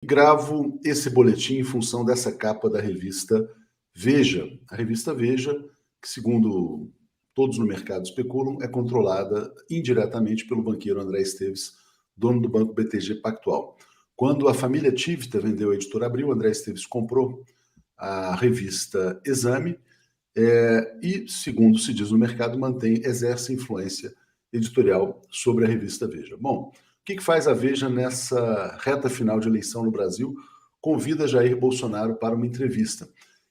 Gravo esse boletim em função dessa capa da revista Veja. A revista Veja, que segundo todos no mercado especulam, é controlada indiretamente pelo banqueiro André Esteves, dono do banco BTG Pactual. Quando a família Tivita vendeu a editora Abril, André Esteves comprou a revista Exame e, segundo se diz no mercado, exerce influência editorial sobre a revista Veja. Bom, o que faz a Veja nessa reta final de eleição no Brasil? Convida Jair Bolsonaro para uma entrevista.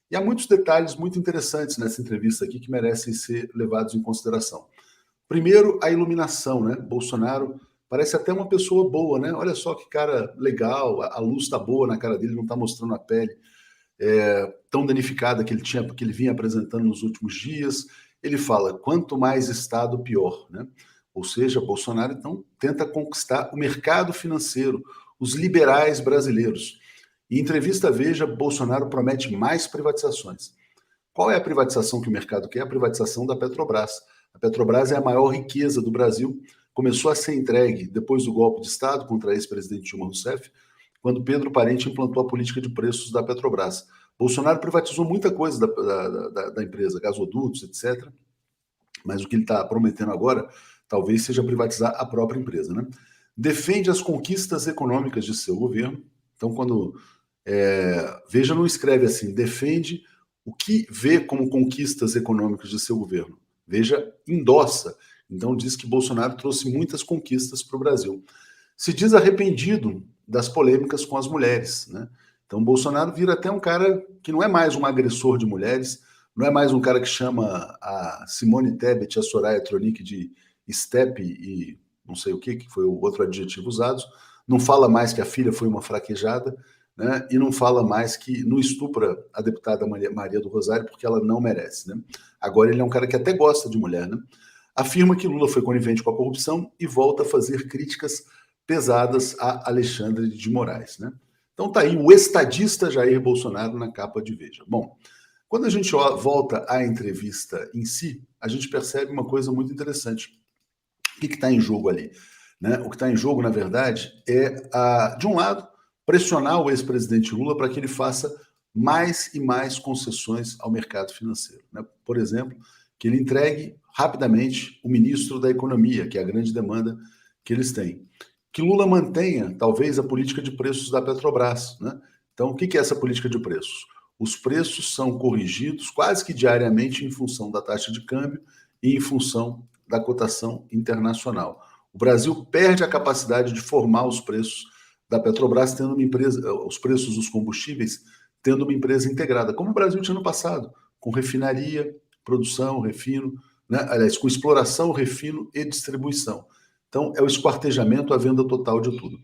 E há muitos detalhes muito interessantes nessa entrevista aqui que merecem ser levados em consideração. Primeiro, a iluminação, né? Bolsonaro parece até uma pessoa boa, né? Olha só que cara legal, a luz está boa na cara dele, não está mostrando a pele tão danificada que ele vinha apresentando nos últimos dias. Ele fala, quanto mais Estado, pior, né? Ou seja, Bolsonaro, então, tenta conquistar o mercado financeiro, os liberais brasileiros. Em entrevista à Veja, Bolsonaro promete mais privatizações. Qual é a privatização que o mercado quer? A privatização da Petrobras. A Petrobras é a maior riqueza do Brasil, começou a ser entregue depois do golpe de Estado contra a ex-presidente Dilma Rousseff, quando Pedro Parente implantou a política de preços da Petrobras. Bolsonaro privatizou muita coisa da empresa, gasodutos, etc., mas o que ele está prometendo agora talvez seja privatizar a própria empresa, né? Defende as conquistas econômicas de seu governo. Então, quando Veja não escreve assim, defende o que vê como conquistas econômicas de seu governo. Veja, endossa. Então, diz que Bolsonaro trouxe muitas conquistas para o Brasil. Se diz arrependido das polêmicas com as mulheres, né? Então, Bolsonaro vira até um cara que não é mais um agressor de mulheres, não é mais um cara que chama a Simone Tebet e a Soraya Tronic de estepe e não sei o que foi o outro adjetivo usado, não fala mais que a filha foi uma fraquejada, né? E não fala mais que não estupra a deputada Maria do Rosário porque ela não merece, né? Agora ele é um cara que até gosta de mulher, né? Afirma que Lula foi conivente com a corrupção e volta a fazer críticas pesadas a Alexandre de Moraes, né? Então tá aí o estadista Jair Bolsonaro na capa de Veja. Bom, quando a gente volta à entrevista em si, a gente percebe uma coisa muito interessante. O que está em jogo ali? Né? O que está em jogo, na verdade, de um lado, pressionar o ex-presidente Lula para que ele faça mais e mais concessões ao mercado financeiro. Né? Por exemplo, que ele entregue rapidamente o ministro da Economia, que é a grande demanda que eles têm. Que Lula mantenha, talvez, a política de preços da Petrobras. Né? Então, o que é essa política de preços? Os preços são corrigidos quase que diariamente em função da taxa de câmbio e em função da cotação internacional. O Brasil perde a capacidade de formar os preços da Petrobras, tendo uma empresa, os preços dos combustíveis, tendo uma empresa integrada, como o Brasil tinha no passado, com refinaria, produção, refino, né? Aliás, com exploração, refino e distribuição. Então, é o esquartejamento, a venda total de tudo.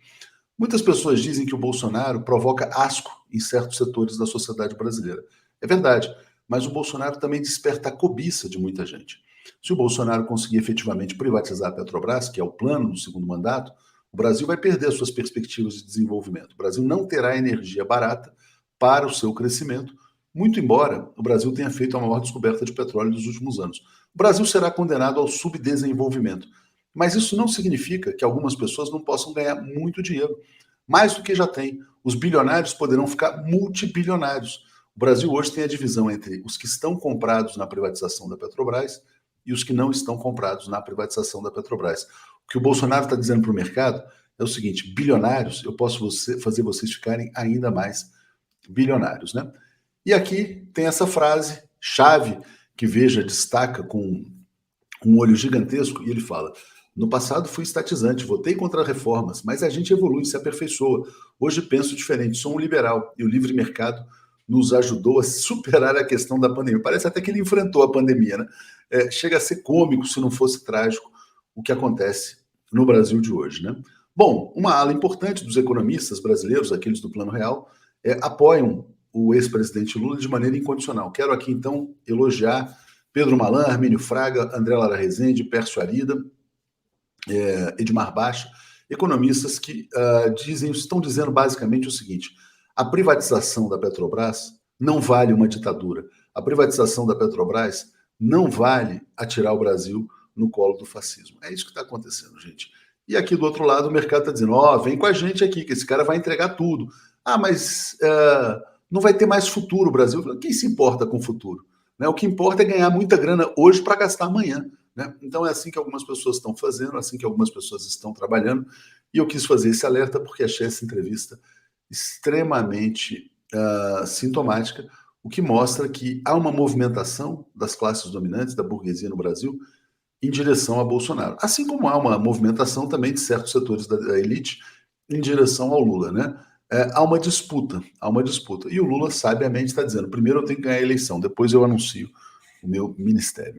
Muitas pessoas dizem que o Bolsonaro provoca asco em certos setores da sociedade brasileira. É verdade, mas o Bolsonaro também desperta a cobiça de muita gente. Se o Bolsonaro conseguir efetivamente privatizar a Petrobras, que é o plano do segundo mandato, o Brasil vai perder suas perspectivas de desenvolvimento. O Brasil não terá energia barata para o seu crescimento, muito embora o Brasil tenha feito a maior descoberta de petróleo dos últimos anos. O Brasil será condenado ao subdesenvolvimento. Mas isso não significa que algumas pessoas não possam ganhar muito dinheiro, mais do que já tem. Os bilionários poderão ficar multibilionários. O Brasil hoje tem a divisão entre os que estão comprados na privatização da Petrobras e os que não estão comprados na privatização da Petrobras. O que o Bolsonaro está dizendo para o mercado é o seguinte: bilionários, eu posso fazer vocês ficarem ainda mais bilionários, né? E aqui tem essa frase chave que Veja destaca com um olho gigantesco e ele fala: no passado fui estatizante, votei contra reformas, mas a gente evolui, se aperfeiçoa. Hoje penso diferente, sou um liberal e o livre mercado nos ajudou a superar a questão da pandemia. Parece até que ele enfrentou a pandemia, né? Chega a ser cômico se não fosse trágico o que acontece no Brasil de hoje, né? Bom, uma ala importante dos economistas brasileiros, aqueles do Plano Real, apoiam o ex-presidente Lula de maneira incondicional. Quero aqui, então, elogiar Pedro Malan, Armínio Fraga, André Lara Rezende, Pércio Arida, Edmar Baixa, economistas que estão dizendo basicamente o seguinte: a privatização da Petrobras não vale uma ditadura. A privatização da Petrobras não vale atirar o Brasil no colo do fascismo. É isso que está acontecendo, gente. E aqui do outro lado o mercado está dizendo: vem com a gente aqui, que esse cara vai entregar tudo. mas não vai ter mais futuro o Brasil. Quem se importa com o futuro? Né? O que importa é ganhar muita grana hoje para gastar amanhã. Né? Então é assim que algumas pessoas estão fazendo, é assim que algumas pessoas estão trabalhando. E eu quis fazer esse alerta porque achei essa entrevista extremamente sintomática, o que mostra que há uma movimentação das classes dominantes, da burguesia no Brasil, em direção a Bolsonaro. Assim como há uma movimentação também de certos setores da elite em direção ao Lula, né? Há uma disputa, há uma disputa. E o Lula, sabiamente, está dizendo, primeiro eu tenho que ganhar a eleição, depois eu anuncio o meu ministério.